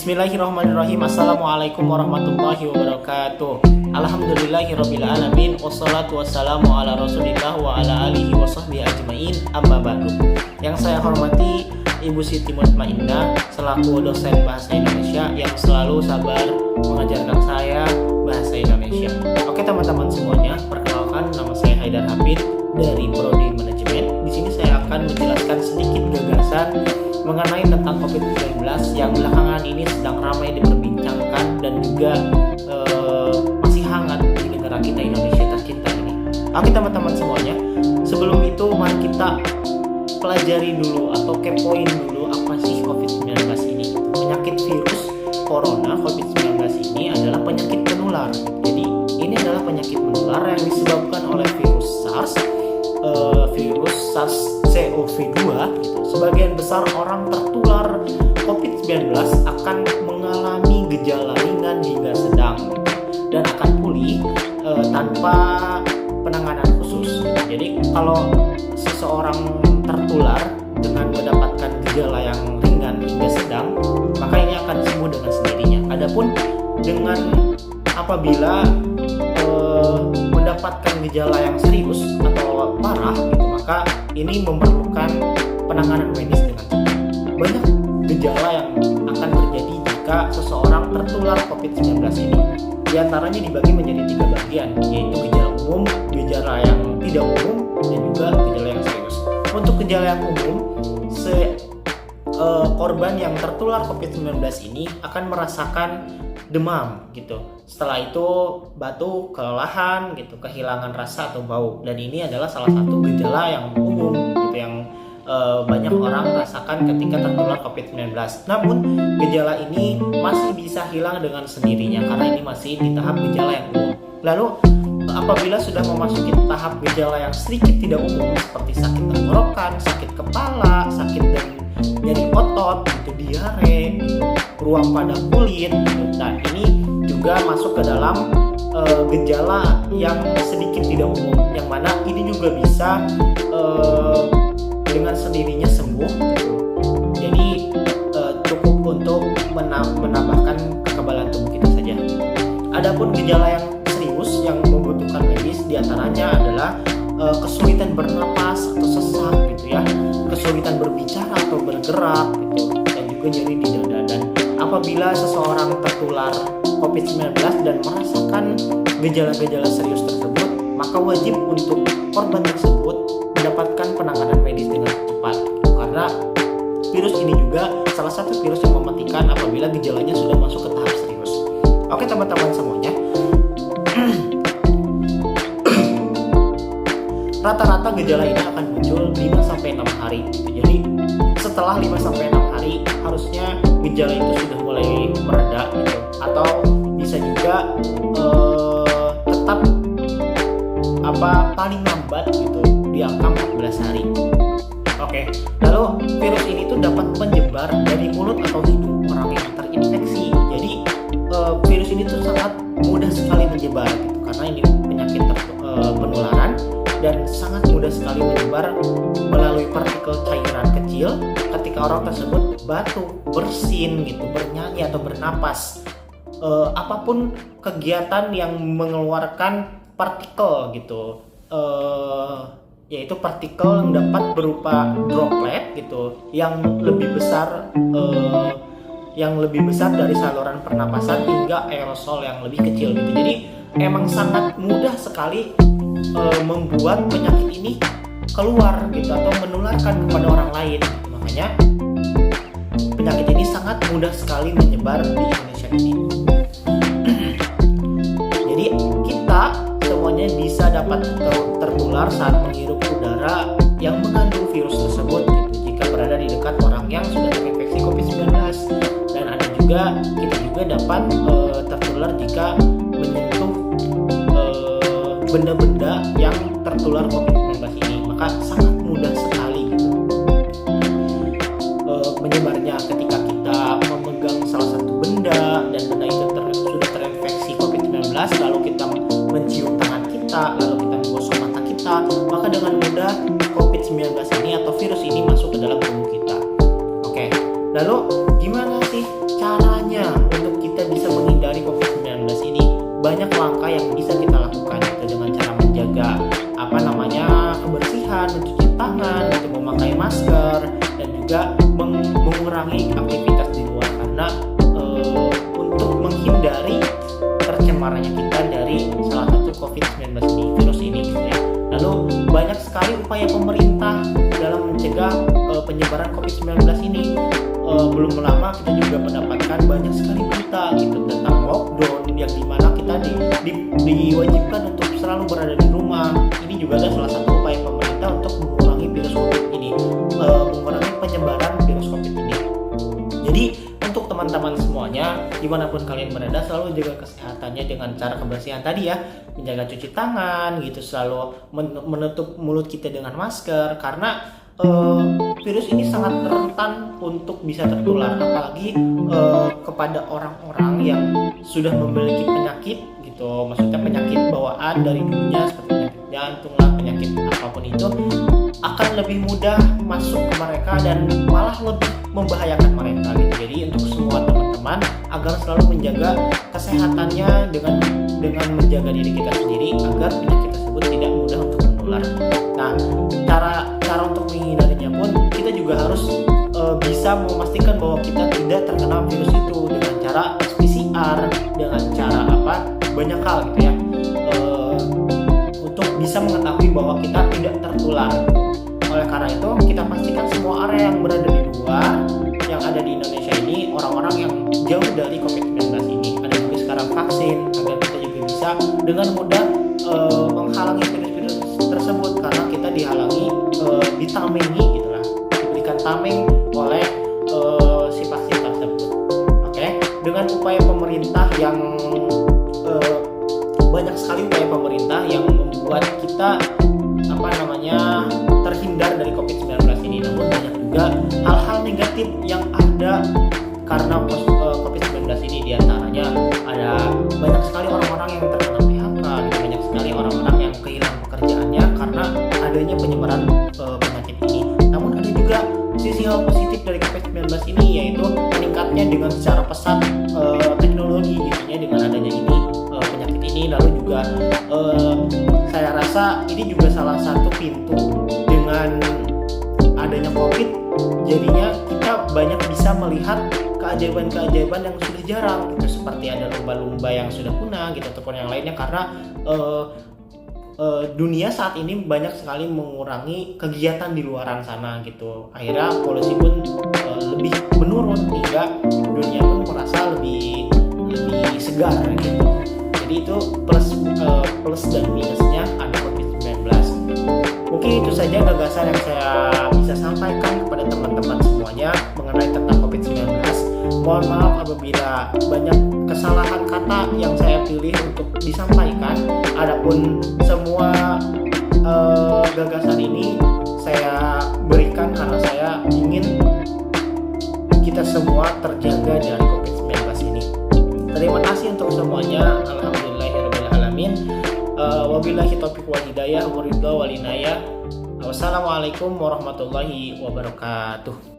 Bismillahirrahmanirrahim. Assalamualaikum warahmatullahi wabarakatuh. Alhamdulillahirrabbilalamin. Wassalatu wassalamu ala rasulillah wa ala alihi wa sahbihi ajma'in. Amma ba'du. Yang saya hormati Ibu Siti Mutmainnah selaku dosen bahasa Indonesia yang selalu sabar mengajarkan saya bahasa Indonesia. Oke teman-teman semuanya, perkenalkan nama saya Haidar Hafid dari Prodi Manajemen. Di sini saya akan menjelaskan sedikit gagasan mengenai tentang COVID-19 yang belakangan ini sedang ramai diperbincangkan dan juga masih hangat di negara kita Indonesia tercinta ini. Oke teman-teman semuanya, sebelum itu mari kita pelajari dulu atau kepoin dulu apa sih COVID-19 ini. Penyakit virus corona COVID-19 ini adalah penyakit penular. Jadi ini adalah penyakit menular yang disebabkan oleh virus SARS-CoV-2 gitu. Sebagian besar orang tertular COVID-19 akan mengalami gejala ringan hingga sedang dan akan pulih tanpa penanganan khusus. Jadi kalau seseorang tertular dengan mendapatkan gejala yang ringan hingga sedang, maka ini akan sembuh dengan sendirinya. Adapun dengan apabila mendapatkan gejala yang serius atau parah gitu, maka ini memerlukan penanganan medis dengan cepat. Banyak gejala yang akan terjadi jika seseorang tertular COVID-19 ini. Di antaranya dibagi menjadi 3 bagian, yaitu gejala umum, gejala yang tidak umum, dan juga gejala yang serius. Untuk gejala yang umum, korban yang tertular COVID-19 ini akan merasakan demam gitu. Setelah itu batuk, kelelahan gitu, kehilangan rasa atau bau. Dan ini adalah salah satu gejala yang umum gitu yang banyak orang rasakan ketika tertular COVID-19. Namun gejala ini masih bisa hilang dengan sendirinya karena ini masih di tahap gejala yang umum. Lalu apabila sudah memasuki tahap gejala yang sedikit tidak umum seperti sakit tenggorokan, sakit kepala, sakit dan nyeri otot, gitu, diare, gitu, ruam pada kulit, gitu. Nah ini juga masuk ke dalam gejala yang sedikit tidak umum, yang mana ini juga bisa dengan sendirinya sembuh, gitu. Jadi cukup untuk menambahkan kekebalan tubuh kita saja. Adapun gejala yang serius yang membutuhkan medis diantaranya adalah kesulitan bernapas atau sesak gitu ya, kesulitan berbicara atau bergerak gitu, dan juga nyeri di dada. Dan apabila seseorang tertular COVID-19 dan merasakan gejala-gejala serius tersebut, maka wajib untuk korban tersebut mendapatkan penanganan medis dengan cepat gitu. Karena virus ini juga salah satu virus yang mematikan apabila gejalanya sudah masuk ke tahap serius. Oke teman-teman semuanya, rata-rata gejala ini akan muncul 5-6 hari gitu. Jadi setelah 5-6 hari harusnya gejala itu sudah mulai mereda gitu. Atau bisa juga tetap paling lambat gitu di angka 14 hari. Oke. Lalu virus ini tuh dapat menyebar dari mulut atau hidung orang yang terinfeksi. Jadi virus ini tuh sangat mudah sekali menyebar gitu, karena ini penyakit penularan dan sangat mudah sekali menyebar melalui partikel cairan kecil ketika orang tersebut batuk, bersin gitu, bernyanyi atau bernapas. Apapun kegiatan yang mengeluarkan partikel gitu, yaitu partikel yang dapat berupa droplet gitu yang lebih besar dari saluran pernapasan hingga aerosol yang lebih kecil gitu. Jadi emang sangat mudah sekali membuat penyakit ini keluar gitu atau menularkan kepada orang lain. Makanya penyakit ini sangat mudah sekali menyebar di Indonesia ini. Jadi kita semuanya bisa dapat tertular saat menghirup udara yang mengandung virus tersebut gitu, jika berada di dekat orang yang sudah terinfeksi COVID-19. Dan ada juga kita juga dapat tertular jika menyentuh benda-benda yang tertular COVID-19 ini. Maka sangat mudah sekali gitu menyebarnya ketika kita memegang salah satu benda dan benda itu sudah terinfeksi COVID-19, lalu kita mencium tangan kita, lalu kita menggosok mata kita, maka dengan mudah COVID-19 ini atau virus ini masuk ke dalam tubuh kita. Oke, lalu gimana sih caranya untuk kita bisa menghindari COVID-19 ini, banyak langkah yang bisa kita lakukan gitu, dengan cara menjaga kebersihan, mencuci tangan, untuk memakai masker, dan juga mengurangi aktivitas di luar, karena untuk menghindari tercemarnya kita dari salah satu COVID-19 ini, virus ini gitu ya. Lalu banyak sekali upaya pemerintah dalam mencegah penyebaran COVID-19 ini. Belum lama kita juga mendapatkan banyak sekali berita gitu tentang lockdown, yang dimana kita diwajibkan untuk selalu berada di rumah. Ini juga adalah salah satu upaya pemerintah untuk mengurangi virus COVID ini, mengurangi penyebaran virus COVID ini. Jadi untuk teman-teman semuanya, dimanapun kalian berada, selalu jaga kesehatannya dengan cara kebersihan tadi ya, menjaga cuci tangan gitu, selalu menutup mulut kita dengan masker, karena virus ini sangat rentan untuk bisa tertular, apalagi kepada orang-orang yang sudah memiliki penyakit gitu, maksudnya penyakit bawaan dari dulunya seperti penyakit jantung lah, penyakit apapun itu akan lebih mudah masuk ke mereka dan malah lebih membahayakan mereka gitu. Jadi untuk semua teman-teman agar selalu menjaga kesehatannya dengan menjaga diri kita sendiri agar penyakit tersebut tidak mudah untuk menular. Nah, cara untuk menghindarinya pun kita juga harus bisa memastikan bahwa kita tidak terkena virus itu dengan cara PCR, dengan cara banyak hal gitu ya, untuk bisa mengetahui bahwa kita tidak tertular. Oleh karena itu, kita pastikan semua area yang berada di luar yang ada di Indonesia ini orang-orang yang jauh dari COVID-19 ini. Ada juga sekarang vaksin agar kita juga bisa dengan mudah menghalangi virus-virus tersebut, karena kita ditamengi gitulah, diberikan tameng oleh si vaksin tersebut. Oke, dengan upaya pemerintah yang banyak sekali upaya pemerintah yang membuat kita terhindar dari COVID-19 ini, namun banyak juga hal-hal negatif yang ada karena COVID-19 ini. Diantaranya ada banyak sekali orang-orang yang terkena PHK, banyak sekali orang-orang yang kehilangan pekerjaannya karena adanya penyebaran penyakit ini. Namun ada juga sisi hal positif dari COVID-19 ini, yaitu meningkatnya dengan secara pesat teknologi gitu ya, dengan adanya ini penyakit ini. Lalu juga saya rasa ini juga salah satu pintu, dengan adanya COVID jadinya kita banyak bisa melihat keajaiban-keajaiban yang sudah jarang gitu, seperti ada lumba-lumba yang sudah punah gitu ataupun yang lainnya, karena dunia saat ini banyak sekali mengurangi kegiatan di luaran sana gitu. Akhirnya polusi pun lebih menurun hingga dunia pun merasa lebih segar gitu. Jadi itu plus dan minusnya ada COVID-19. Mungkin itu saja gagasan yang saya bisa sampaikan kepada teman-teman semuanya mengenai tentang COVID-19. Mohon maaf apabila banyak kesalahan kata yang saya pilih untuk disampaikan. Adapun semua gagasan ini saya berikan karena saya ingin kita semua terjaga dari COVID-19 ini. Terima kasih untuk semuanya. Alhamdulillahirrahmanirrahim. Wabillahi taufiq wal hidayah, waridho wal inayah. Wassalamualaikum warahmatullahi wabarakatuh.